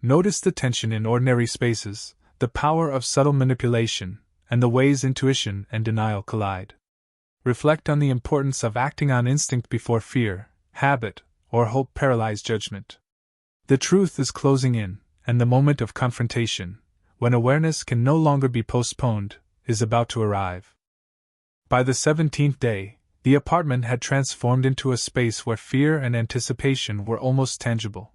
Notice the tension in ordinary spaces, the power of subtle manipulation, and the ways intuition and denial collide. Reflect on the importance of acting on instinct before fear, habit, or hope paralyze judgment. The truth is closing in, and the moment of confrontation, when awareness can no longer be postponed, is about to arrive. By the 17th day, the apartment had transformed into a space where fear and anticipation were almost tangible.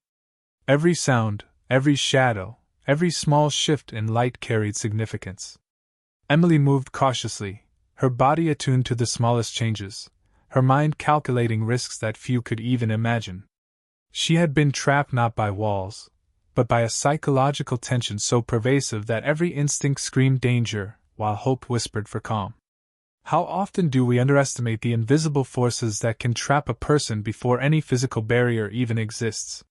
Every sound, every shadow, every small shift in light carried significance. Emily moved cautiously, her body attuned to the smallest changes, her mind calculating risks that few could even imagine. She had been trapped not by walls, but by a psychological tension so pervasive that every instinct screamed danger, while hope whispered for calm. How often do we underestimate the invisible forces that can trap a person before any physical barrier even exists?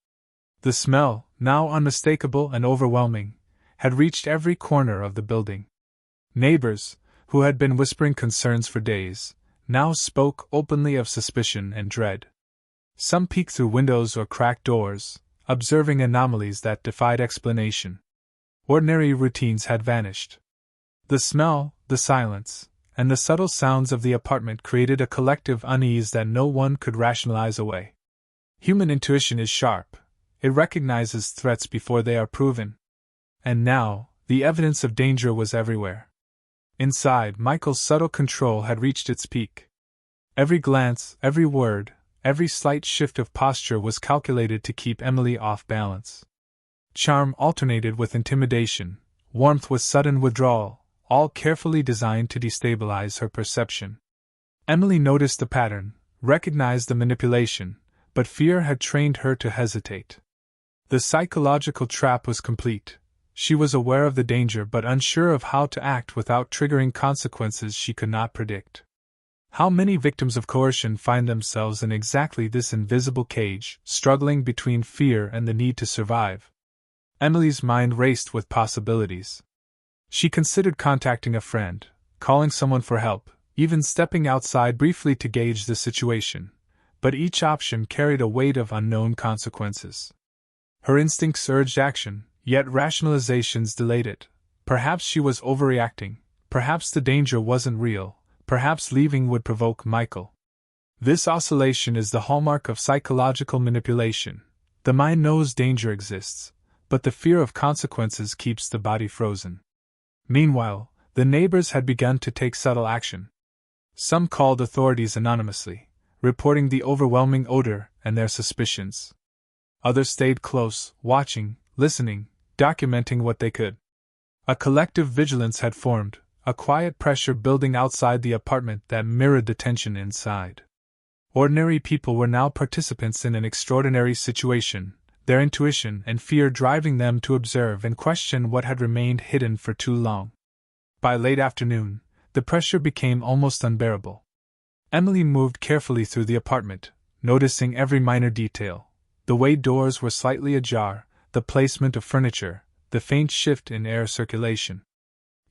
The smell, now unmistakable and overwhelming, had reached every corner of the building. Neighbors, who had been whispering concerns for days, now spoke openly of suspicion and dread. Some peeked through windows or cracked doors, observing anomalies that defied explanation. Ordinary routines had vanished. The smell, the silence, and the subtle sounds of the apartment created a collective unease that no one could rationalize away. Human intuition is sharp. It recognizes threats before they are proven. And now, the evidence of danger was everywhere. Inside, Michael's subtle control had reached its peak. Every glance, every word, every slight shift of posture was calculated to keep Emily off balance. Charm alternated with intimidation, warmth with sudden withdrawal, all carefully designed to destabilize her perception. Emily noticed the pattern, recognized the manipulation, but fear had trained her to hesitate. The psychological trap was complete. She was aware of the danger but unsure of how to act without triggering consequences she could not predict. How many victims of coercion find themselves in exactly this invisible cage, struggling between fear and the need to survive? Emily's mind raced with possibilities. She considered contacting a friend, calling someone for help, even stepping outside briefly to gauge the situation, but each option carried a weight of unknown consequences. Her instincts urged action, yet rationalizations delayed it. Perhaps she was overreacting, perhaps the danger wasn't real, perhaps leaving would provoke Michael. This oscillation is the hallmark of psychological manipulation. The mind knows danger exists, but the fear of consequences keeps the body frozen. Meanwhile, the neighbors had begun to take subtle action. Some called authorities anonymously, reporting the overwhelming odor and their suspicions. Others stayed close, watching, listening, documenting what they could. A collective vigilance had formed, a quiet pressure building outside the apartment that mirrored the tension inside. Ordinary people were now participants in an extraordinary situation, their intuition and fear driving them to observe and question what had remained hidden for too long. By late afternoon, the pressure became almost unbearable. Emily moved carefully through the apartment, noticing every minor detail: the way doors were slightly ajar, the placement of furniture, the faint shift in air circulation.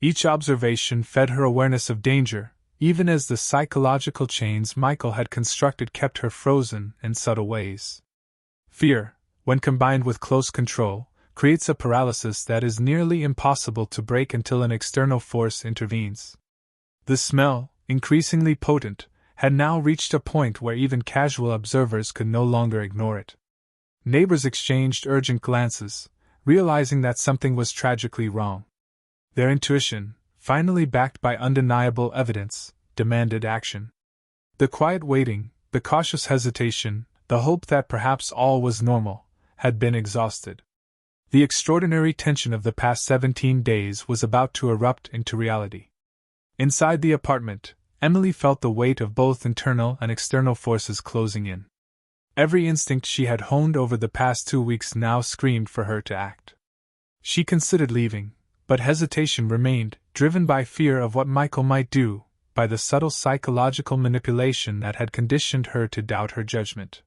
Each observation fed her awareness of danger, even as the psychological chains Michael had constructed kept her frozen in subtle ways. Fear, when combined with close control, creates a paralysis that is nearly impossible to break until an external force intervenes. The smell, increasingly potent, had now reached a point where even casual observers could no longer ignore it. Neighbors exchanged urgent glances, realizing that something was tragically wrong. Their intuition, finally backed by undeniable evidence, demanded action. The quiet waiting, the cautious hesitation, the hope that perhaps all was normal, had been exhausted. The extraordinary tension of the past 17 days was about to erupt into reality. Inside the apartment, Emily felt the weight of both internal and external forces closing in. Every instinct she had honed over the past 2 weeks now screamed for her to act. She considered leaving, but hesitation remained, driven by fear of what Michael might do, by the subtle psychological manipulation that had conditioned her to doubt her judgment.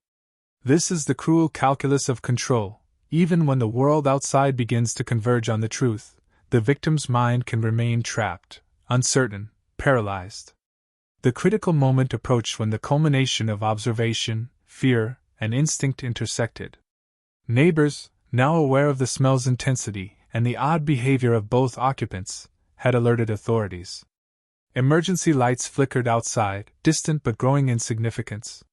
This is the cruel calculus of control. Even when the world outside begins to converge on the truth, the victim's mind can remain trapped, uncertain, paralyzed. The critical moment approached when the culmination of observation, fear, and instinct intersected. Neighbors, now aware of the smell's intensity and the odd behavior of both occupants, had alerted authorities. Emergency lights flickered outside, distant but growing in significance.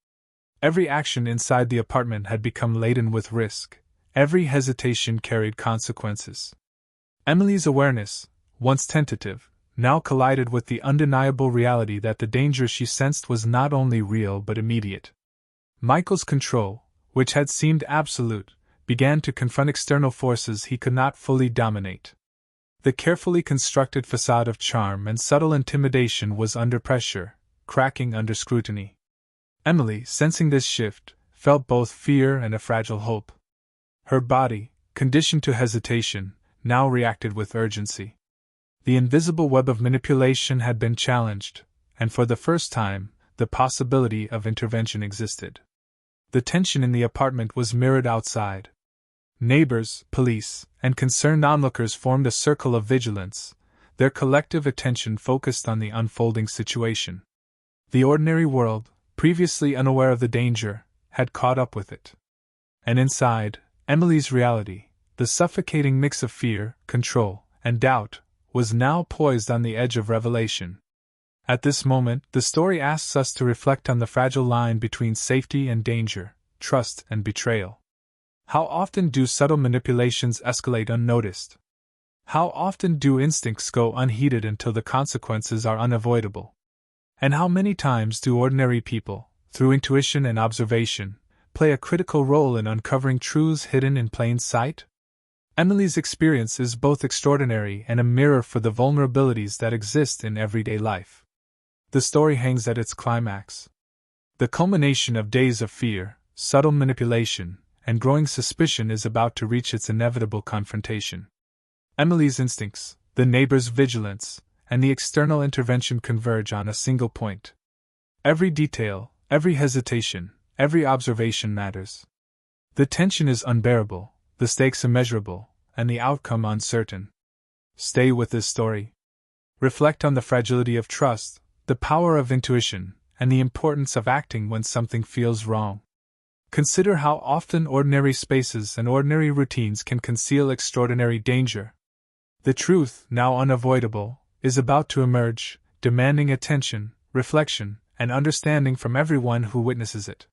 Every action inside the apartment had become laden with risk. Every hesitation carried consequences. Emily's awareness, once tentative, now collided with the undeniable reality that the danger she sensed was not only real but immediate. Michael's control, which had seemed absolute, began to confront external forces he could not fully dominate. The carefully constructed facade of charm and subtle intimidation was under pressure, cracking under scrutiny. Emily, sensing this shift, felt both fear and a fragile hope. Her body, conditioned to hesitation, now reacted with urgency. The invisible web of manipulation had been challenged, and for the first time, the possibility of intervention existed. The tension in the apartment was mirrored outside. Neighbors, police, and concerned onlookers formed a circle of vigilance, their collective attention focused on the unfolding situation. The ordinary world, previously unaware of the danger, had caught up with it. And inside, Emily's reality, the suffocating mix of fear, control, and doubt, was now poised on the edge of revelation. At this moment, the story asks us to reflect on the fragile line between safety and danger, trust and betrayal. How often do subtle manipulations escalate unnoticed? How often do instincts go unheeded until the consequences are unavoidable? And how many times do ordinary people, through intuition and observation, play a critical role in uncovering truths hidden in plain sight? Emily's experience is both extraordinary and a mirror for the vulnerabilities that exist in everyday life. The story hangs at its climax. The culmination of days of fear, subtle manipulation, and growing suspicion is about to reach its inevitable confrontation. Emily's instincts, the neighbor's vigilance, and the external intervention converge on a single point. Every detail, every hesitation, every observation matters. The tension is unbearable, the stakes immeasurable, and the outcome uncertain. Stay with this story. Reflect on the fragility of trust, the power of intuition, and the importance of acting when something feels wrong. Consider how often ordinary spaces and ordinary routines can conceal extraordinary danger. The truth, now unavoidable, is about to emerge, demanding attention, reflection, and understanding from everyone who witnesses it.